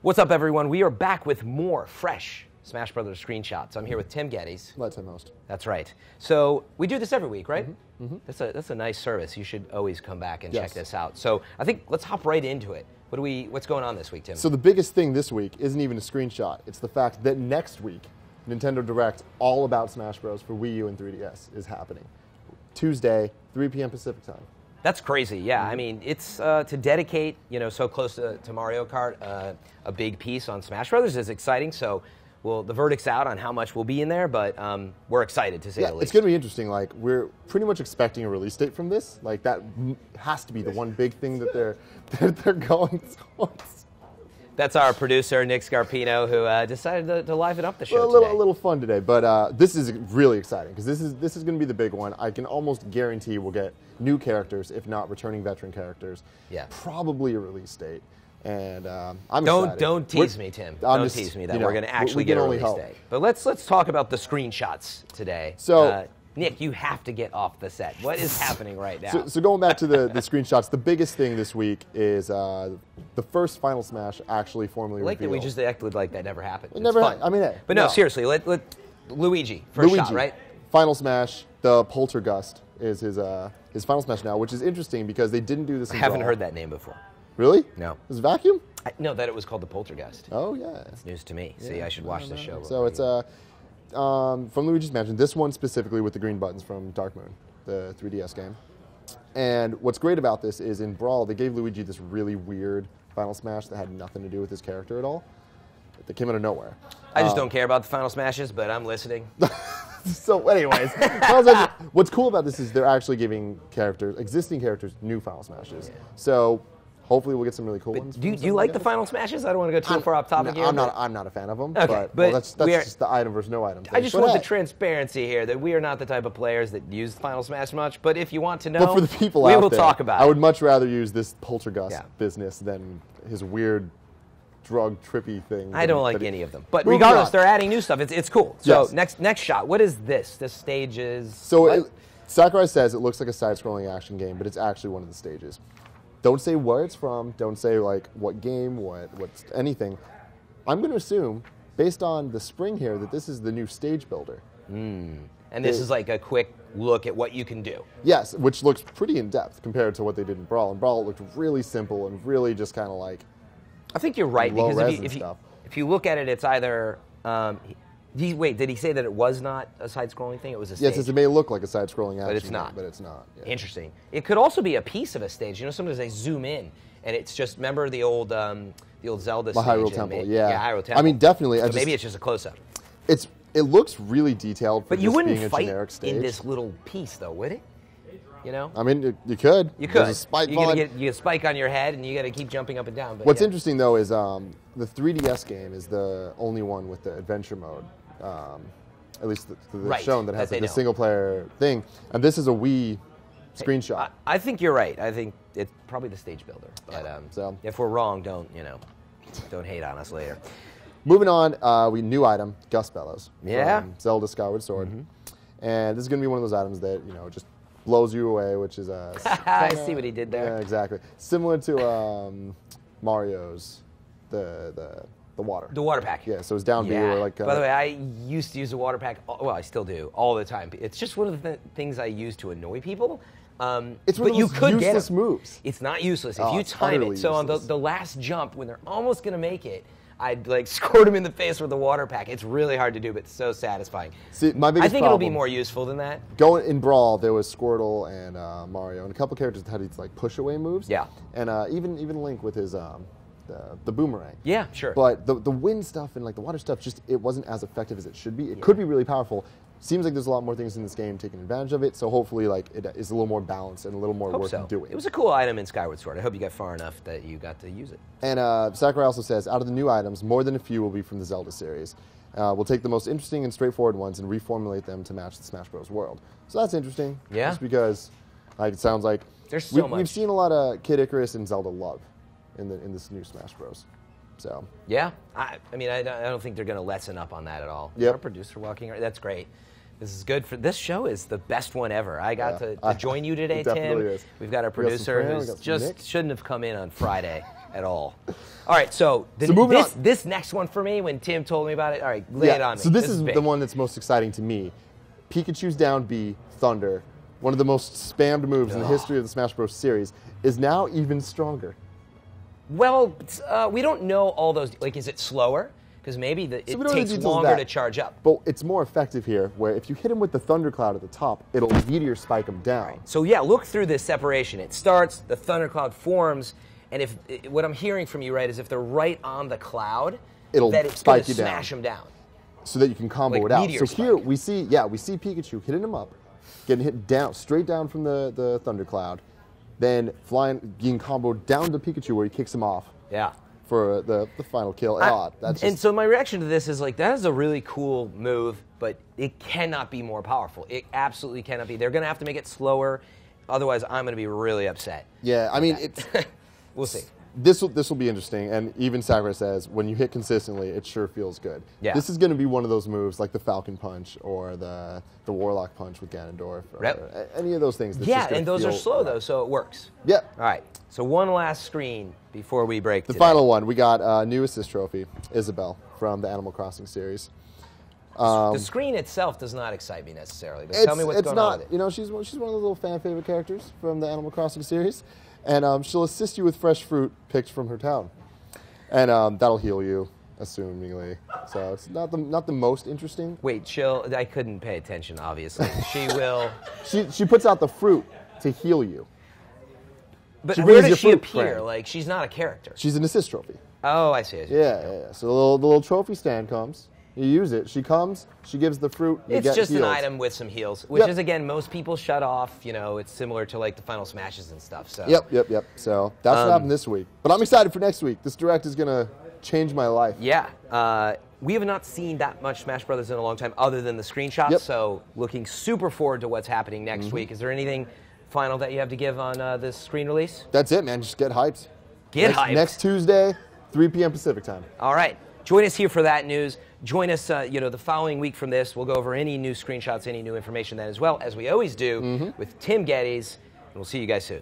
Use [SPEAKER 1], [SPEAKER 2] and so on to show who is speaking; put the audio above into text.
[SPEAKER 1] What's up, everyone? We are back with more fresh Smash Brothers screenshots. I'm here with Tim Gettys.
[SPEAKER 2] Let Tim host.
[SPEAKER 1] That's right. So we do this every week, right? That's a nice service. You should always come back and check this out. So I think let's hop right into it. What's going on this week, Tim?
[SPEAKER 2] So the biggest thing this week isn't even a screenshot. It's the fact that next week, Nintendo Direct all about Smash Bros. For Wii U and 3DS is happening. Tuesday, 3 p.m. Pacific time.
[SPEAKER 1] That's crazy, yeah. I mean, it's to dedicate, so close to Mario Kart, a big piece on Smash Brothers is exciting. So, the verdict's out on how much will be in there, but we're excited to say the least.
[SPEAKER 2] It's going to be interesting. Like, we're pretty much expecting a release date from this. Like, that has to be the one big thing that they're going towards.
[SPEAKER 1] That's our producer, Nick Scarpino, who decided to liven up the show
[SPEAKER 2] today.
[SPEAKER 1] A
[SPEAKER 2] little fun today, but this is really exciting because this is going to be the big one. I can almost guarantee we'll get new characters, if not returning veteran characters.
[SPEAKER 1] Yeah.
[SPEAKER 2] Probably a release date, and I'm excited.
[SPEAKER 1] Don't tease me, Tim. Don't tease me that we're going to actually get a release date. But let's talk about the screenshots today.
[SPEAKER 2] So.
[SPEAKER 1] Nick, you have to get off the set. What is happening right now?
[SPEAKER 2] So going back to the screenshots, the biggest thing this week is the first Final Smash actually formally revealed.
[SPEAKER 1] That we just acted like that never happened.
[SPEAKER 2] It never happened. I mean, hey.
[SPEAKER 1] But no, seriously, let Luigi, first shot, right?
[SPEAKER 2] Final Smash, the Poltergust is his Final Smash now, which is interesting because they didn't do this in
[SPEAKER 1] I haven't heard that name before.
[SPEAKER 2] Really?
[SPEAKER 1] No.
[SPEAKER 2] It was Vacuum?
[SPEAKER 1] No, that it was called the Poltergust.
[SPEAKER 2] Oh, yeah.
[SPEAKER 1] That's news to me. Yeah. See, I should watch the show.
[SPEAKER 2] So it's from Luigi's Mansion, this one specifically with the green buttons from Dark Moon, the 3DS game. And what's great about this is in Brawl, they gave Luigi this really weird Final Smash that had nothing to do with his character at all. That came out of nowhere.
[SPEAKER 1] I just don't care about the Final Smashes, but I'm listening.
[SPEAKER 2] So anyways, what's cool about this is they're actually giving existing characters, new Final Smashes. Yeah. So hopefully we'll get some really cool ones.
[SPEAKER 1] Do you like the Final Smashes? I don't want to go too far off topic here.
[SPEAKER 2] I'm not a fan of them.
[SPEAKER 1] Okay,
[SPEAKER 2] but that's just the item versus no item thing.
[SPEAKER 1] I just want the transparency here that we are not the type of players that use Final Smash much. But if you want to know,
[SPEAKER 2] but for the people
[SPEAKER 1] we
[SPEAKER 2] out
[SPEAKER 1] will
[SPEAKER 2] there,
[SPEAKER 1] talk about it.
[SPEAKER 2] I would much rather use this Poltergust business than his weird drug trippy thing.
[SPEAKER 1] I don't like any of them. But regardless, they're adding new stuff. It's cool. So next shot. What is this? This stage is...
[SPEAKER 2] So Sakurai says it looks like a side-scrolling action game, but it's actually one of the stages. Don't say where it's from. Don't say like what game, what's anything. I'm going to assume, based on the spring here, that this is the new stage builder.
[SPEAKER 1] And this is like a quick look at what you can do.
[SPEAKER 2] Yes, which looks pretty in-depth compared to what they did in Brawl. In Brawl, it looked really simple and really just kind of like...
[SPEAKER 1] I think you're right, because if you look at it, it's either... wait, did he say that it was not a side-scrolling thing? It was a stage?
[SPEAKER 2] Yes, it may look like a side-scrolling action,
[SPEAKER 1] but it's not.
[SPEAKER 2] But it's not. Yeah.
[SPEAKER 1] Interesting. It could also be a piece of a stage. Sometimes they zoom in, and it's just, remember the old Zelda stage?
[SPEAKER 2] Hyrule Temple,
[SPEAKER 1] Yeah, Hyrule Temple.
[SPEAKER 2] I mean, definitely.
[SPEAKER 1] So maybe it's just a close-up.
[SPEAKER 2] It looks really detailed for
[SPEAKER 1] but you
[SPEAKER 2] just
[SPEAKER 1] wouldn't
[SPEAKER 2] being a
[SPEAKER 1] fight
[SPEAKER 2] generic stage.
[SPEAKER 1] in this little piece, though, would it?
[SPEAKER 2] I mean, you could.
[SPEAKER 1] You could.
[SPEAKER 2] A spike
[SPEAKER 1] you get a spike on your head, and you got to keep jumping up and down. But
[SPEAKER 2] what's interesting, though, is the 3DS game is the only one with the adventure mode. At least the shown that has like, the single-player thing. And this is a Wii screenshot.
[SPEAKER 1] I think you're right. I think it's probably the stage builder. But
[SPEAKER 2] so if
[SPEAKER 1] we're wrong, don't hate on us later.
[SPEAKER 2] Moving on, new item, Gust Bellows.
[SPEAKER 1] Yeah.
[SPEAKER 2] From Zelda Skyward Sword. And this is going to be one of those items that, just blows you away, which is
[SPEAKER 1] I see what he did there.
[SPEAKER 2] Yeah, exactly. Similar to Mario's, the water.
[SPEAKER 1] The water pack.
[SPEAKER 2] Yeah, so it's down B or like...
[SPEAKER 1] By the way, I used to use the water pack, well, I still do, all the time. It's just one of the things I use to annoy people.
[SPEAKER 2] It's one of those useless moves.
[SPEAKER 1] It's not useless. If you time it, so on the last jump, when they're almost going to make it, I'd like squirt them in the face with the water pack. It's really hard to do, but it's so satisfying.
[SPEAKER 2] See, my biggest
[SPEAKER 1] I think it'll be more useful than that.
[SPEAKER 2] Going in Brawl, there was Squirtle and Mario, and a couple characters that had these like push-away moves.
[SPEAKER 1] Yeah.
[SPEAKER 2] And even Link with his the boomerang.
[SPEAKER 1] Yeah, sure.
[SPEAKER 2] But the wind stuff and like the water stuff, just it wasn't as effective as it should be. It could be really powerful. Seems like there's a lot more things in this game taking advantage of it, so hopefully like it is a little more balanced and a little more worth doing.
[SPEAKER 1] It was a cool item in Skyward Sword. I hope you got far enough that you got to use it.
[SPEAKER 2] And Sakurai also says, out of the new items, more than a few will be from the Zelda series. We'll take the most interesting and straightforward ones and reformulate them to match the Smash Bros. World. So that's interesting.
[SPEAKER 1] Yeah.
[SPEAKER 2] Just because it sounds like
[SPEAKER 1] there's so much.
[SPEAKER 2] We've seen a lot of Kid Icarus and Zelda love in this new Smash Bros. So
[SPEAKER 1] yeah, I mean, I don't think they're going to lessen up on that at all.
[SPEAKER 2] Yep.
[SPEAKER 1] Our producer walking around, that's great. This is good for this show. Is the best one ever. I got to join you today, Tim.
[SPEAKER 2] Is.
[SPEAKER 1] We've got our producer
[SPEAKER 2] Fran,
[SPEAKER 1] who's just shouldn't have come in on Friday. at all. All right, so,
[SPEAKER 2] moving on.
[SPEAKER 1] This next one for me, when Tim told me about it, all right, lay it on me.
[SPEAKER 2] So this is
[SPEAKER 1] big.
[SPEAKER 2] the one that's most exciting to me. Pikachu's down B, Thunder, one of the most spammed moves in the history of the Smash Bros. Series, is now even stronger.
[SPEAKER 1] Well, we don't know all those. Like, is it slower? Because maybe it takes longer to charge up.
[SPEAKER 2] But it's more effective here, where if you hit him with the Thundercloud at the top, it'll meteor spike him down.
[SPEAKER 1] Right. So yeah, look through this separation. It starts, the Thundercloud forms, and if what I'm hearing from you, right, is if they're right on the cloud,
[SPEAKER 2] it'll
[SPEAKER 1] it's
[SPEAKER 2] spike
[SPEAKER 1] gonna
[SPEAKER 2] you down.
[SPEAKER 1] smash them down.
[SPEAKER 2] So that you can combo
[SPEAKER 1] Like
[SPEAKER 2] it out.
[SPEAKER 1] meteor
[SPEAKER 2] So here
[SPEAKER 1] spike.
[SPEAKER 2] we see Pikachu hitting him up, getting hit down, straight down from the Thundercloud, then being comboed down to Pikachu where he kicks him off.
[SPEAKER 1] Yeah.
[SPEAKER 2] For the final kill.
[SPEAKER 1] And so my reaction to this is like, that is a really cool move, but it cannot be more powerful. It absolutely cannot be. They're going to have to make it slower, otherwise I'm going to be really upset.
[SPEAKER 2] Yeah, I mean, it's
[SPEAKER 1] we'll see.
[SPEAKER 2] This will be interesting, and even Sakura says when you hit consistently, it sure feels good.
[SPEAKER 1] Yeah.
[SPEAKER 2] This is going to be one of those moves like the Falcon Punch or the Warlock Punch with Ganondorf, or any of those things. That's
[SPEAKER 1] Yeah,
[SPEAKER 2] just gonna
[SPEAKER 1] and those are
[SPEAKER 2] feel
[SPEAKER 1] slow
[SPEAKER 2] right.
[SPEAKER 1] though, so it works.
[SPEAKER 2] Yeah.
[SPEAKER 1] All right, so one last screen before we break
[SPEAKER 2] The
[SPEAKER 1] today.
[SPEAKER 2] final one, we got a new assist trophy, Isabelle from the Animal Crossing series.
[SPEAKER 1] The screen itself does not excite me necessarily, but tell me what's going on with it.
[SPEAKER 2] You know, she's one of the little fan favorite characters from the Animal Crossing series, and she'll assist you with fresh fruit picked from her town, and that'll heal you, assumingly. So it's not the most interesting.
[SPEAKER 1] Wait, I couldn't pay attention, obviously. She will...
[SPEAKER 2] She puts out the fruit to heal you.
[SPEAKER 1] But
[SPEAKER 2] She
[SPEAKER 1] where
[SPEAKER 2] brings
[SPEAKER 1] does she
[SPEAKER 2] your fruit,
[SPEAKER 1] appear?
[SPEAKER 2] Fran.
[SPEAKER 1] Like, she's not a character.
[SPEAKER 2] She's an assist trophy.
[SPEAKER 1] Oh, I see.
[SPEAKER 2] Yeah. So the little trophy stand comes. You use it. She comes. She gives the fruit. You
[SPEAKER 1] It's
[SPEAKER 2] get
[SPEAKER 1] just
[SPEAKER 2] healed.
[SPEAKER 1] an item with some heals, which
[SPEAKER 2] Yep.
[SPEAKER 1] is, again, most people shut off. You know, it's similar to, like, the Final Smashes and stuff. So.
[SPEAKER 2] Yep. So that's what happened this week. But I'm excited for next week. This Direct is going to change my life.
[SPEAKER 1] Yeah. We have not seen that much Smash Brothers in a long time other than the screenshots,
[SPEAKER 2] Yep.
[SPEAKER 1] so looking super forward to what's happening next week. Is there anything final that you have to give on this screen release?
[SPEAKER 2] That's it, man. Just get hyped.
[SPEAKER 1] Hyped.
[SPEAKER 2] Next Tuesday, 3 p.m. Pacific time.
[SPEAKER 1] All right. Join us here for that news. Join us, the following week from this. We'll go over any new screenshots, any new information then as well, as we always do with Tim Gettys, and we'll see you guys soon.